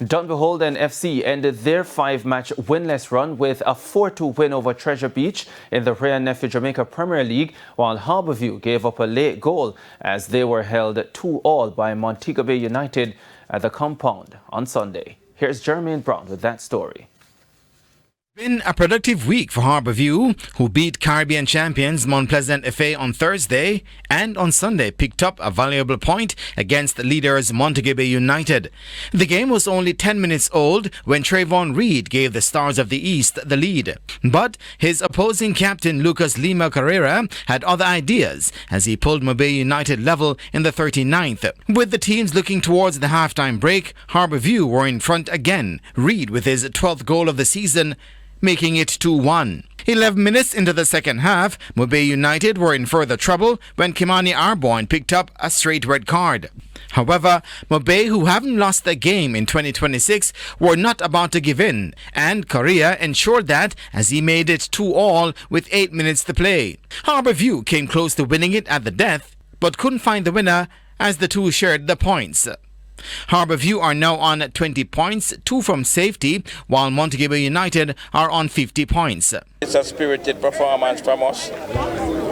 Dunbeholden FC ended their 5-match winless run with a 4-2 win over Treasure Beach in the Ray and Nephew Jamaica Premier League, while Harbour gave up a late goal as they were held 2-2 by Montego United at the compound on Sunday. Here's Jermaine Brown with that story. Been a productive week for Harbour, who beat Caribbean champions Mount Pleasant FA on Thursday and on Sunday picked up a valuable point against leaders Montego United. The game was only 10 minutes old when Trayvon Reed gave the Stars of the East the lead. But his opposing captain Lucas Lima Carrera had other ideas as he pulled Mobay United level in the 39th. With the teams looking towards the halftime break, Harbour were in front again, Reed with his 12th goal of the season, making it 2-1. 11 minutes into the second half, Mobay United were in further trouble when Kimani Arborn picked up a straight red card. However, Mobay, who haven't lost a game in 2026, were not about to give in, and Korea ensured that as he made it 2-2 with 8 minutes to play. Harbour came close to winning it at the death, but couldn't find the winner as the two shared the points. Harbour are now on 20 points, 2 from safety, while Montego United are on 50 points. It's a spirited performance from us.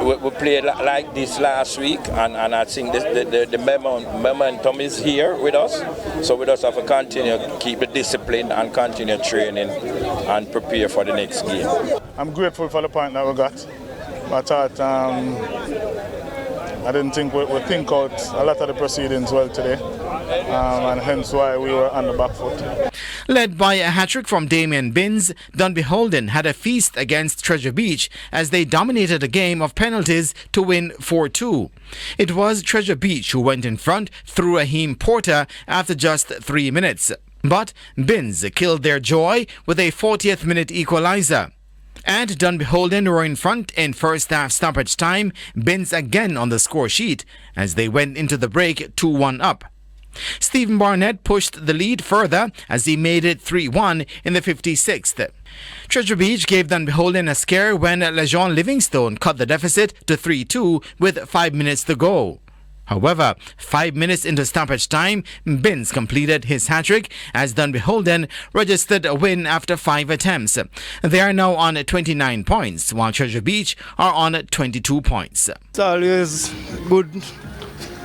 We played like this last week, and I think the momentum is here with us. So we just have to continue to keep the discipline and continue training and prepare for the next game. I'm grateful for the point that we got. I thought I didn't think we think out a lot of the proceedings well today, and hence why we were on the back foot. Led by a hat-trick from Damien Binns, Dunbeholden had a feast against Treasure Beach as they dominated a game of penalties to win 4-2. It was Treasure Beach who went in front through Raheem Porter after just 3 minutes. But Binns killed their joy with a 40th minute equalizer. And Dunbeholden were in front in first half stoppage time, Binns again on the score sheet as they went into the break 2-1 up. Stephen Barnett pushed the lead further as he made it 3-1 in the 56th. Treasure Beach gave Dunbeholden a scare when Lejean Livingstone cut the deficit to 3-2 with 5 minutes to go. However, 5 minutes into stoppage time, Binns completed his hat-trick as Dunbeholden registered a win after 5 attempts. They are now on 29 points, while Treasure Beach are on 22 points. It's always good.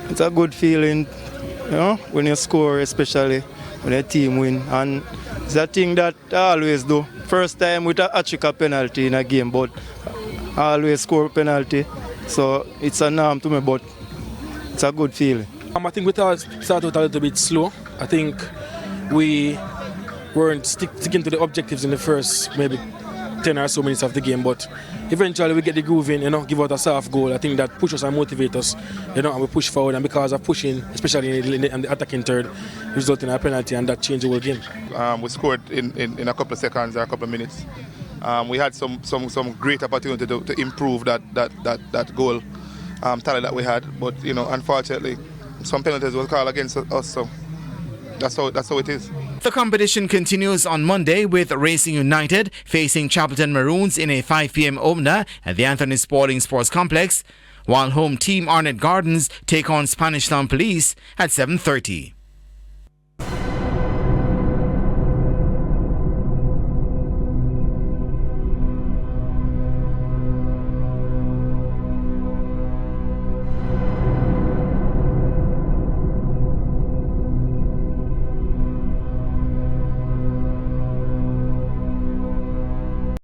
It's a good feeling, you know, when you score, especially when your team win. And it's a thing that I always do. First time with a hat-trick penalty in a game, but I always score penalty. So it's a norm to me, but it's a good feeling. I think we started out a little bit slow. I think we weren't sticking to the objectives in the first maybe 10 or so minutes of the game, but eventually we get the groove in, give out a soft goal. I think that pushes us and motivates us, and we push forward, and because of pushing, especially in the attacking third, resulted in a penalty, and that changed the whole game. We scored in a couple of seconds or a couple of minutes. We had some great opportunity to improve that goal tally that we had, but unfortunately some penalties were called against us, so that's how it is. The competition continues on Monday with Racing United facing Chapelton Maroons in a 5 p.m. opener at the Anthony Spalding Sports Complex, while home team Arnett Gardens take on Spanish Town Police at 7:30.